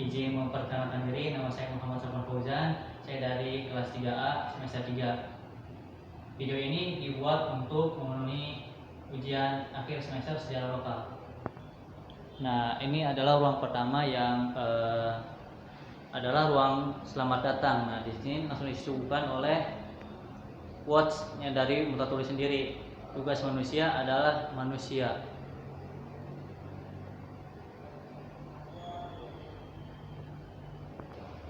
Izin memperkenalkan diri, nama saya Muhammad Sofwan Fauzan. Saya dari kelas 3A semester 3. Video ini dibuat untuk memenuhi ujian akhir semester sejarah lokal. Nah, ini adalah ruang pertama yang adalah ruang selamat datang. Nah, di sini langsung disuguhkan oleh quotes-nya dari Mutatuli sendiri. Tugas manusia adalah manusia.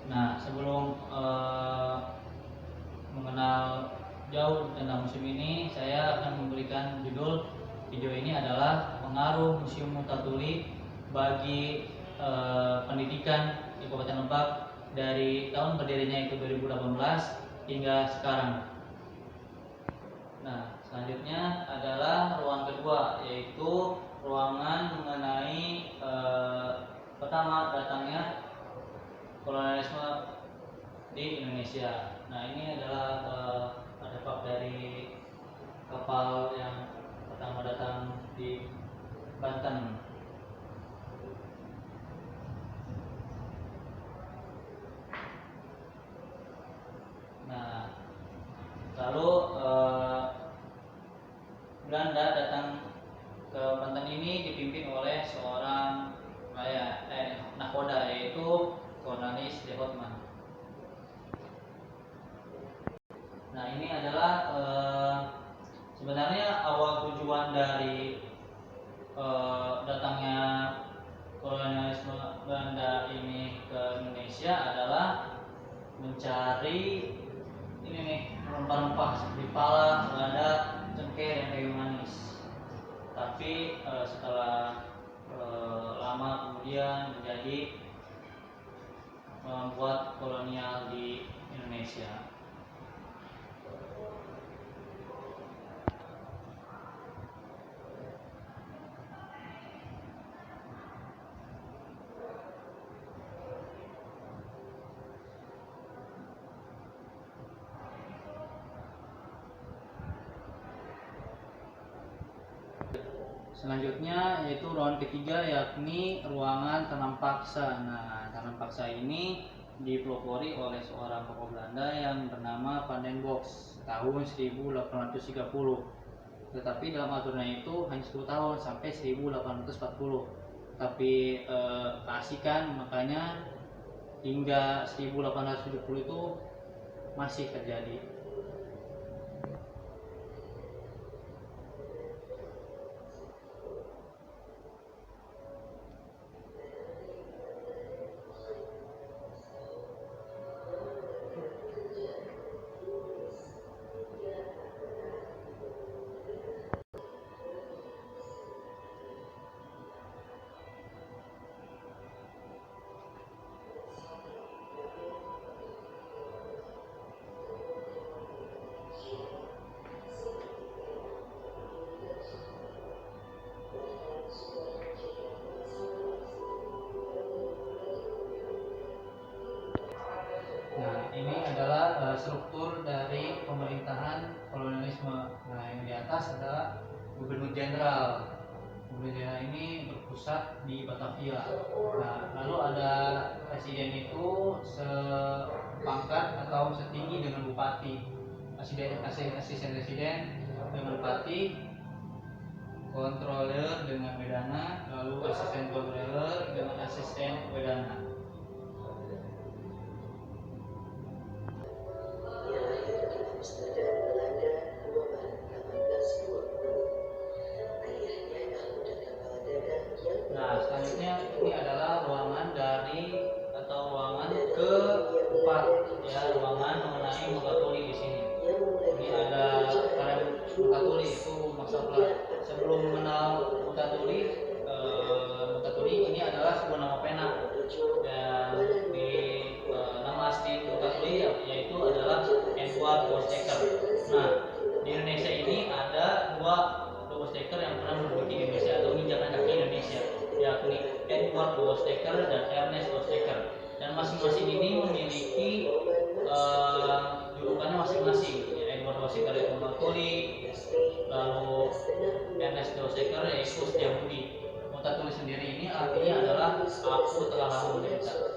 Nah, sebelum mengenal jauh tentang museum ini, saya akan memberikan judul video ini adalah pengaruh Museum Mutatuli bagi pendidikan di Kabupaten Lebak dari tahun berdirinya itu 2018 hingga sekarang. Nah, selanjutnya adalah ruang kedua, yaitu ruangan mengenai pertama datangnya kolonialisme di Indonesia. Nah, ini adalah artefak dari kapal yang pertama datang di Banten. Nah, lalu Belanda datang ke Banten ini dipimpin oleh seorang nakoda, yaitu Cornelis de Houtman. Nah, ini adalah sebenarnya awal tujuan dari datangnya kolonialisme Belanda ini ke Indonesia adalah mencari ini nih rempah-rempah seperti pala, lada, cengkeh, dan kayu manis. Tapi setelah lama kemudian menjadi membuat kolonial di Indonesia. Selanjutnya yaitu ruangan ketiga, yakni ruangan tanam paksa. Nah, tanam paksa ini dipelopori oleh seorang tokoh Belanda yang bernama Van den Bosch tahun 1830. Tetapi dalam aturannya itu hanya 10 tahun sampai 1840. Tapi keasikan, makanya hingga 1870 itu masih terjadi. Nah, ini adalah struktur dari pemerintahan kolonialisme. Nah, yang di atas adalah Gubernur Jenderal. Gubernur Jenderal ini berpusat di Batavia. Nah, lalu ada presiden itu sepangkat atau setinggi dengan bupati. Asisten presiden dengan bupati, kontroler dengan wedana, lalu asisten kontroler dengan asisten wedana. Nah, selanjutnya ini adalah ruangan ruangan keempat, ya, ruangan mengenai Mutatuli di sini. Ini ada karya Mutatuli, itu maksudnya sebelum mengenal Mutatuli, Mutatuli ini adalah sebuah nama pena, dan di nama asli Mutatuli yaitu adalah Edward Bostecker. Nah, di Indonesia ini ada dua Bostecker yang pernah menduduki Indonesia atau menginjakan kaki Indonesia, yakni Edward Bostecker dan Ernest Bostecker. Dan masing-masing ini memiliki julukannya masing-masing. Edward Bostecker itu Mutatuli, lalu Ernest Bostecker yaitu Setiabudi. Mutatuli sendiri ini artinya adalah aku telah lama menderita.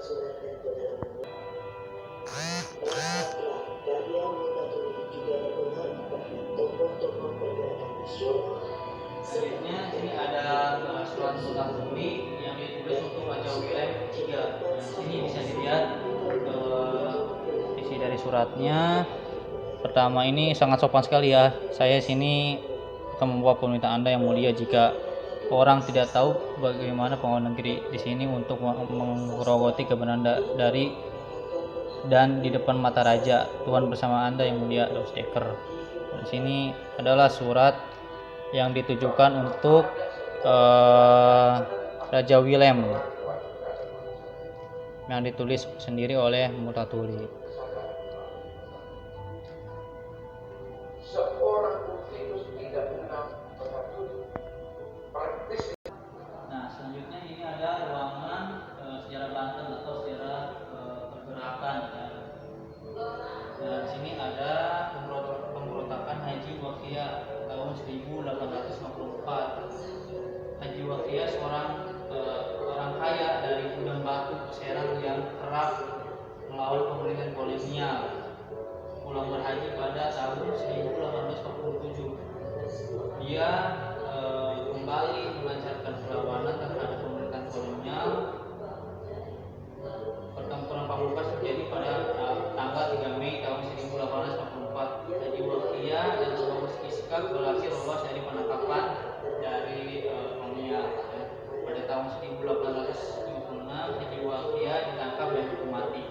Selanjutnya ini ada surat Mutatuli yang ditulis untuk Raja Willem III. Di sini bisa dilihat isi dari suratnya. Pertama, ini sangat sopan sekali ya. Saya sini akan membawa permintaan Anda yang mulia, jika orang tidak tahu bagaimana penguasa negeri di sini untuk menggerogoti kebenaran dari dan di depan mata raja Tuhan bersama Anda yang mulia Dos Dekker. Di sini adalah surat yang ditujukan untuk Raja Willem yang ditulis sendiri oleh Mutatuli. Nah, selanjutnya ini ada ruangan sejarah Banten atau sejarah pergerakan ya. Nah, di sini ada pemberontakan Haji Wakia tahun 1854. Haji Wakia seorang orang kaya dari Gudang Batu Serang yang kerap melawan pemerintahan kolonial. Pulang berhaji pada tahun 1847. Dia kembali melancarkan perlawanan terhadap pemerintahan kolonial. Pertempuran Pamungkas terjadi pada tanggal 3 Mei tahun 1844. Haji Wakia dan Sulawes Iskak berhasil lolos dari penangkapan dari kolonial. Pada tahun 1856 Haji Wakia ditangkap dan dihukum mati.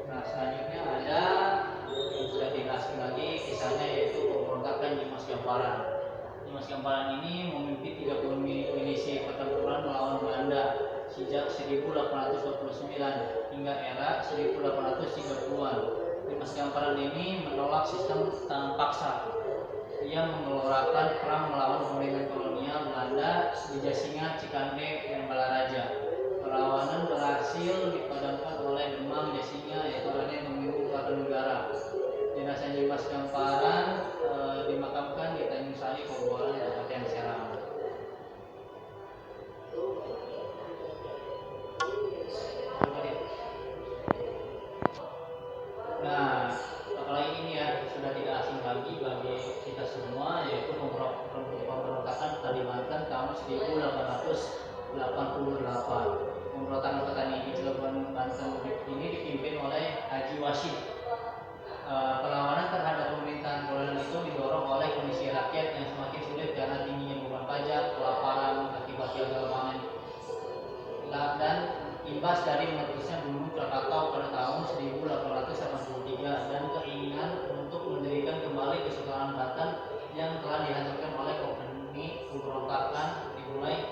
Nah, selanjutnya ada yang sudah dikasih lagi kisahnya, yaitu pemberontakan Dimas Gamparan. Dimas Gamparan ini memimpin 30 milisi pertempuran melawan Belanda sejak 1829 hingga era 1830-an. Dimas Gamparan ini menolak sistem tanam paksa. Ia menggelorakan perang melawan pemerintahan kolonial Belanda di Jasinga, Cikande, dan Balaraja. Perlawanan berhasil dipadamkan oleh Demang Jasinga, yaitu Raden Temenggung Kartanegara. Jenazah Dimas Gamparan dimakamkan di Tanjung Sari, Kabupaten Kabupaten Serang. Nah, apalagi ini ya, sudah tidak asing lagi bagi kita semua, yaitu pemberontakan Kalimantan tahun 1888. Pemberontakan di Cilegon, Banten ini dipimpin oleh Haji Wasid. Perlawanan terhadap pemerintahan kolonial itu didorong oleh kondisi rakyat yang semakin sulit karena tingginya beban pajak, kelaparan akibat gagal panen, dan imbas dari meletusnya Gunung Krakatau pada tahun 1883 dan keinginan untuk mendirikan kembali Kesultanan Banten yang telah dihancurkan oleh Komuni. Pemberontakan dimulai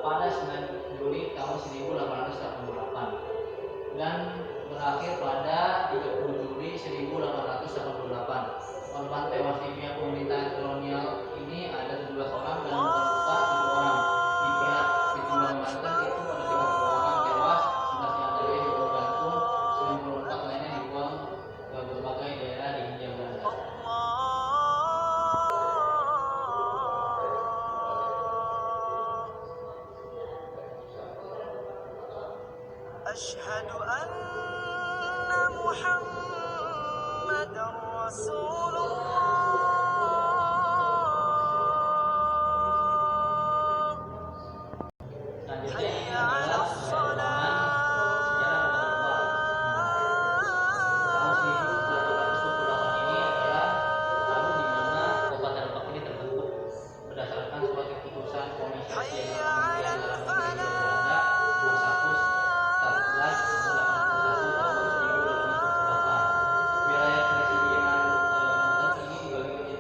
pada 9 Juli tahun 1888 dan berakhir pada 30 Juli 1888. Korban tewas di pihak pemerintahan kolonial ini ada 17 orang dan luka 7 orang. Di pihak Situbondo Banten itu ada 30 orang tewas, 11 diantaranya dibunuh gantung, 94 lainnya dibuang ke berbagai daerah di Hindia Belanda. Asyhadu anna Muhammadar Rasulullah. Selanjutnya adalah sejarah Tahun 1828 ini adalah tahun di mana Kabupaten Lebak ini terbentuk berdasarkan surat keputusan Komisi Kementerian Dalam Negeri Belanda 21 14 tahun 1881. Wilayah Presidenan Banten ini dibagi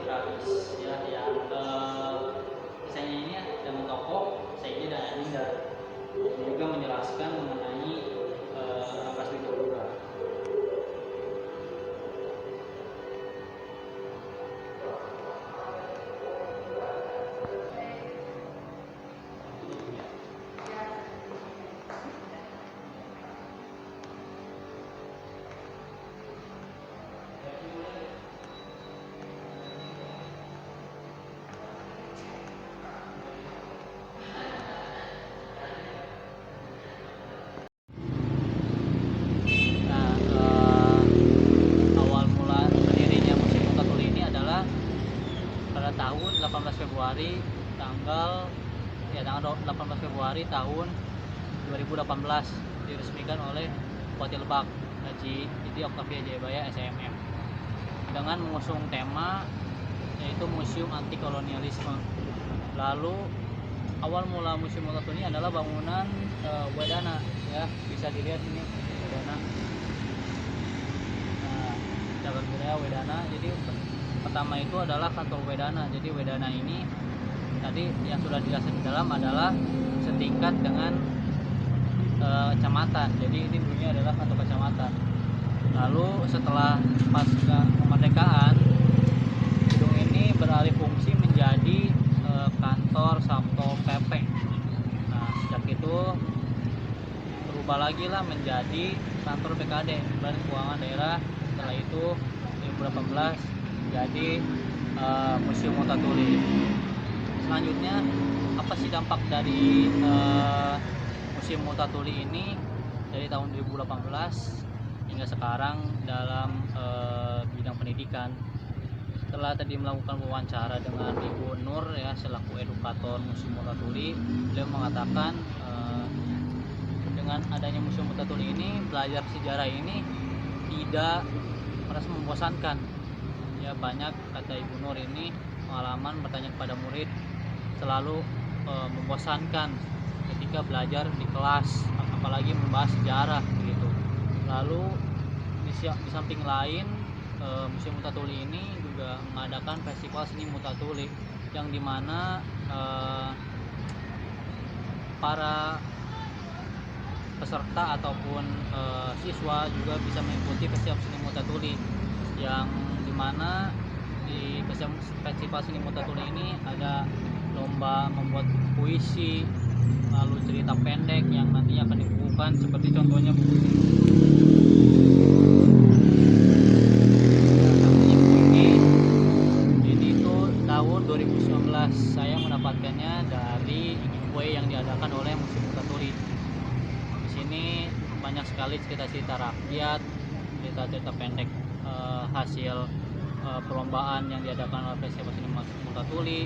grafis ya yang desainnya ini dengan tokoh Saidi dan Aninda. Ini juga menjelaskan mengenai Rangkas Bitung juga. Awal mula berdirinya Museum Mutatuli ini adalah pada tahun 18 Februari tanggal 18 Februari tahun 2018 diresmikan oleh Bupati Lebak Haji Iti Oktavia Jayabaya SMM dengan mengusung tema yaitu Museum Anti Kolonialisme. Lalu awal mula Museum Mutatuli ini adalah bangunan Wedana ya, bisa dilihat ini Wedana. Jalan budaya Wedana. Jadi pertama itu adalah kantor Wedana. Jadi Wedana ini tadi yang sudah dijelaskan di dalam adalah setingkat dengan kecamatan. Jadi ini dulunya adalah kantor kecamatan. Lalu setelah pasca kemerdekaan, gedung ini beralih fungsi menjadi kantor Satpol PP. Nah, sejak itu berubah lagi lah menjadi kantor BKD, Badan Keuangan Daerah. Setelah itu 2018 jadi Museum Mutatuli. Selanjutnya apa sih dampak dari Museum Mutatuli ini dari tahun 2018 hingga sekarang dalam bidang pendidikan? Setelah tadi melakukan wawancara dengan Ibu Nur ya selaku edukator Museum Mutatuli, beliau mengatakan dengan adanya Museum Mutatuli ini belajar sejarah ini tidak merasa membosankan ya. Banyak kata Ibu Nur ini pengalaman bertanya kepada murid selalu membosankan ketika belajar di kelas, apalagi membahas sejarah begitu. Lalu di samping lain Museum Mutatuli ini juga mengadakan festival seni Mutatuli yang dimana para peserta ataupun siswa juga bisa mengikuti festival seni Mutatuli, yang dimana di festival seni Mutatuli ini ada lomba membuat puisi, lalu cerita pendek yang nantinya akan dibukukan, seperti contohnya buku ini itu tahun 2019. Saya mendapatkannya dari giveaway yang diadakan oleh Museum Mutatuli. Ini banyak sekali cerita-cerita rakyat, cerita-cerita pendek hasil perlombaan yang diadakan oleh Festival Seni Mutatuli,